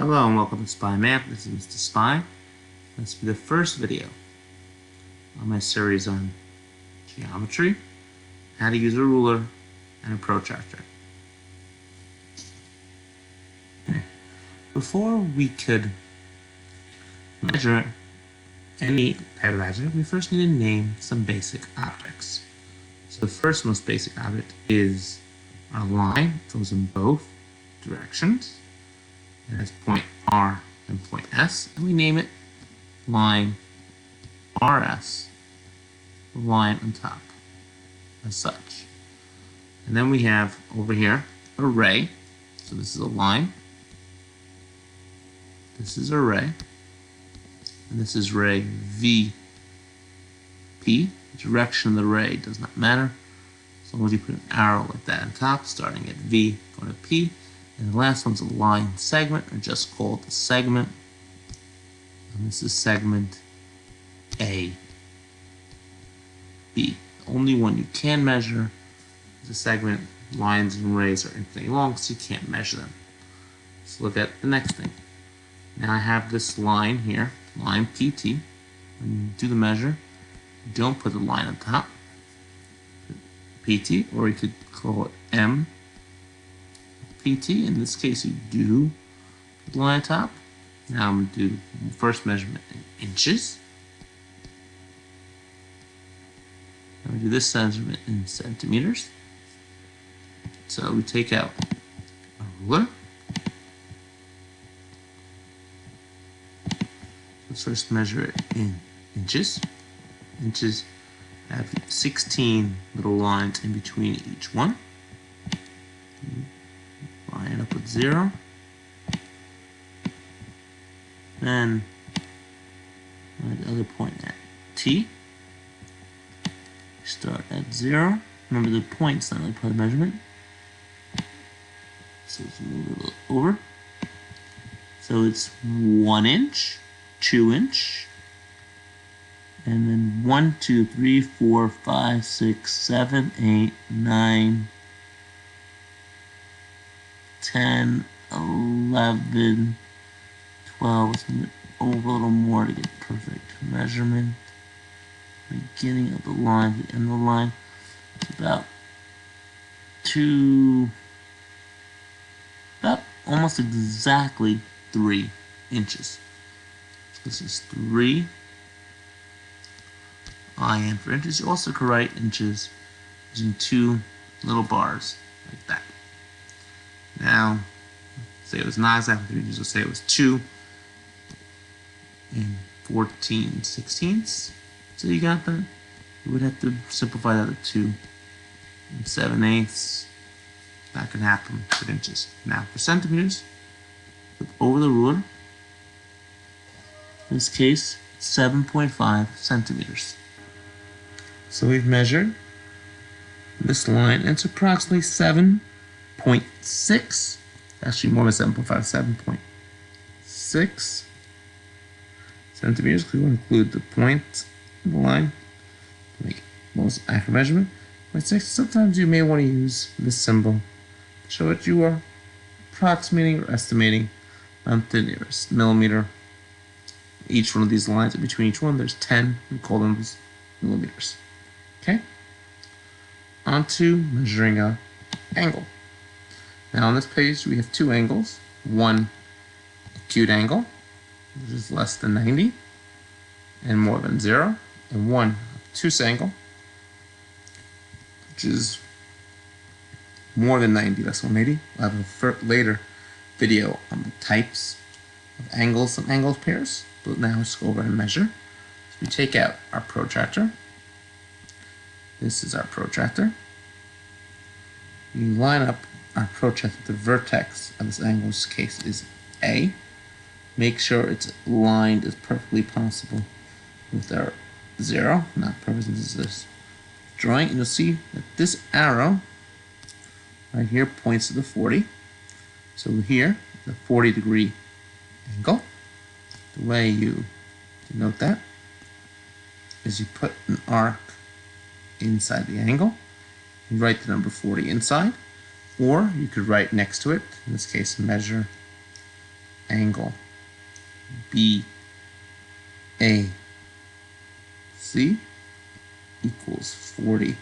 Hello and welcome to Spy Math. This is Mr. Spy. This will be the first video on my series on geometry, how to use a ruler and a protractor. Before we could measure any type of object, we first need to name some basic objects. So the first most basic object is our line. It goes in both directions. It has point R and point S, and we name it line RS, the line on top, as such. And then we have over here a ray. So this is a line. This is a ray. And this is ray VP. The direction of the ray does not matter, as long as you put an arrow like that on top, starting at V, going to P. And the last one's a line segment, or just called the segment. And this is segment A, B. The only one you can measure is a segment. Lines and rays are infinitely long, so you can't measure them. Let's look at the next thing. Now I have this line here, line PT. When you do the measure, don't put the line on top. PT, or you could call it M. PT. In this case, you do put the line on top. Now I'm going to do the first measurement in inches. I'm going to do this measurement in centimeters. So we take out a ruler. Let's first measure it in inches. Inches have 16 little lines in between each one. Line it up with 0. Then the other point at T. Start at 0. Remember, the point's not really part of the measurement. So let's move it a little over. So it's 1 inch, 2 inch, and then 1, 2, 3, 4, 5, 6, 7, 8, 9, 10, 11, 12. Let's move it over a little more to get perfect measurement. Beginning of the line, the end of the line. It's about almost exactly 3 inches. So this is 3 IN for inches. You also could write inches using 2 little bars like that. Now, say it was not exactly 3 inches, we'll say it was 2 and 14/16. So you got that? You would have to simplify that to 2 and 7/8. That can happen with inches. Now for centimeters, flip over the ruler. In this case, 7.5 centimeters. So we've measured this line, and it's approximately 7.6, actually more than 7.5, 7.6 centimeters. We will include the point in the line to make most accurate measurement. 0.6. Sometimes you may want to use this symbol to show that you are approximating or estimating on the nearest millimeter. Each one of these lines, in between each one, there's 10. We call them millimeters. Okay? On to measuring an angle. Now on this page, we have 2 angles. One acute angle, which is less than 90 and more than 0, and one obtuse angle, which is more than 90, less than 180. I'll have a later video on the types of angles and angle pairs, but now let's go over and measure. So we take out our protractor. This is our protractor. We line up our protractor with the vertex of this angle, in this case is A. Make sure it's lined as perfectly possible with our 0, not perfect, this is this drawing, and you'll see that this arrow right here points to the 40. So here, the 40-degree angle. The way you denote that is you put an arc inside the angle. You write the number 40 inside, or you could write next to it, in this case measure angle BAC equals 40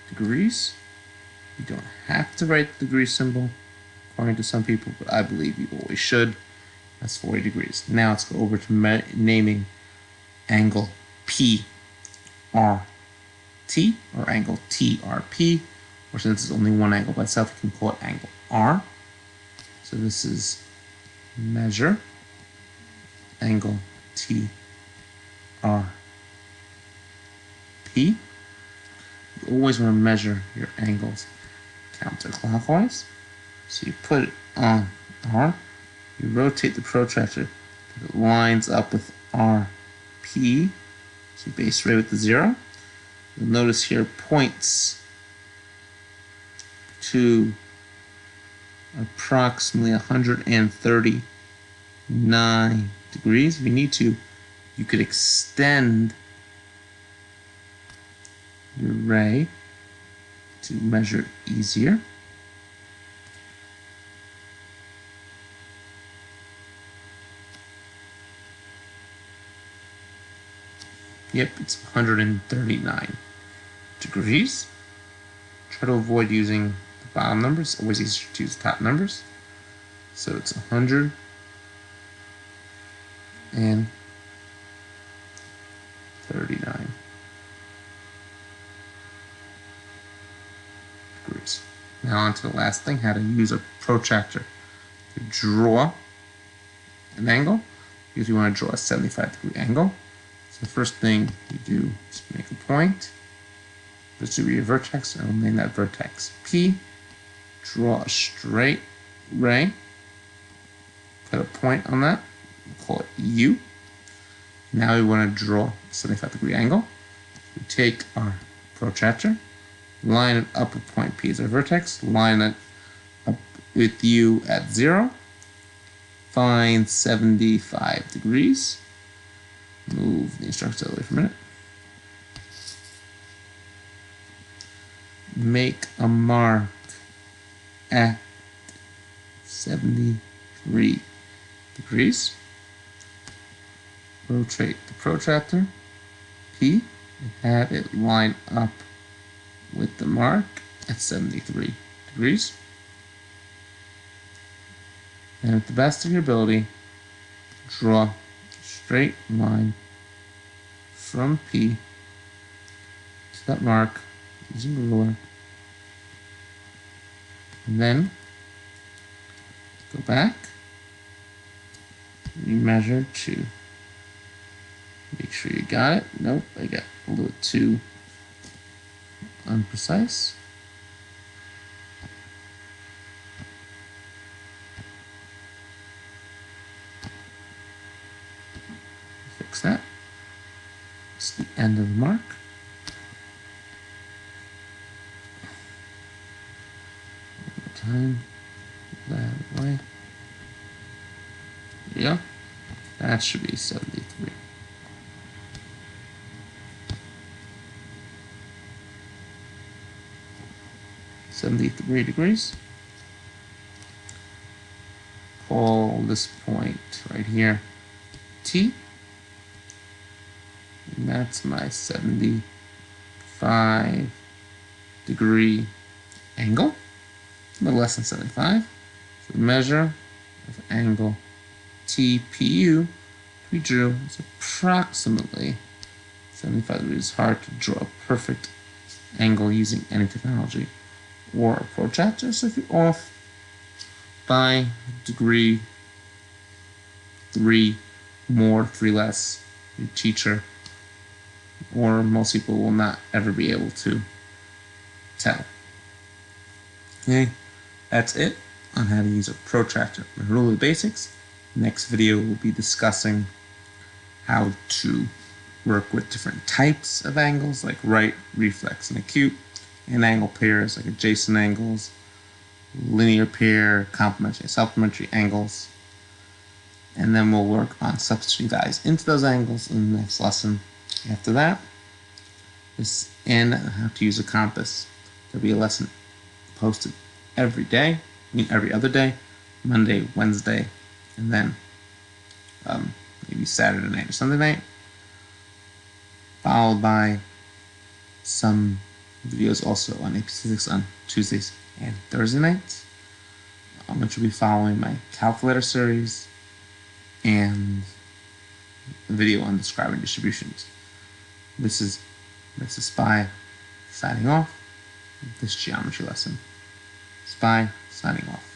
degrees. You don't have to write the degree symbol according to some people, but I believe you always should. That's 40 degrees. Now let's go over to naming angle PRT or angle TRP, or since it's only one angle by itself, you can call it angle R. So this is measure angle TRP. You always want to measure your angles counterclockwise. So you put it on R, you rotate the protractor so it lines up with RP, so you base right with the 0. You'll notice here points to approximately 139 degrees. If you need to, you could extend your ray to measure it easier. Yep, it's 139 degrees. Try to avoid using the bottom numbers. Always easier to use the top numbers. So it's 139 degrees. Now on to the last thing, how to use a protractor to draw an angle, because you want to draw a 75-degree angle. So the first thing you do is make a point. This will be your vertex, and we'll name that vertex P. Draw a straight ray. Put a point on that. We'll call it U. Now we want to draw a 75-degree angle. We take our protractor, line it up with point P as our vertex, line it up with U at 0, find 75 degrees. Move the instructions out of the way for a minute. Make a mark at 73 degrees. Rotate the protractor P and have it line up with the mark at 73 degrees. And with the best of your ability, draw a straight line from P to that mark using the ruler. And then go back, remeasure to make sure you got it. Nope, I got a little too unprecise. Fix that. It's the end of the mark. One more time. Put that away. There you go. That should be 73. degrees. Call this point right here T. And that's my 75-degree angle. It's a little less than 75. So the measure of angle TPU we drew is approximately 75 degrees. It's hard to draw a perfect angle using any technology or a protractor. So if you're off by degree 3 more, 3 less, your teacher or most people will not ever be able to tell. Okay, that's it on how to use a protractor and ruler basics. Next video we'll be discussing how to work with different types of angles like right, reflex, and acute, and angle pairs like adjacent angles, linear pair, complementary and supplementary angles. And then we'll work on substituting values into those angles in the next lesson. After that, and how to use a compass. There'll be a lesson posted every day, every other day, Monday, Wednesday, and then maybe Saturday night or Sunday night, followed by some videos also on AP6 on Tuesdays and Thursday nights, which will be following my calculator series and the video on describing distributions. This is Spy signing off this geometry lesson. Spy signing off.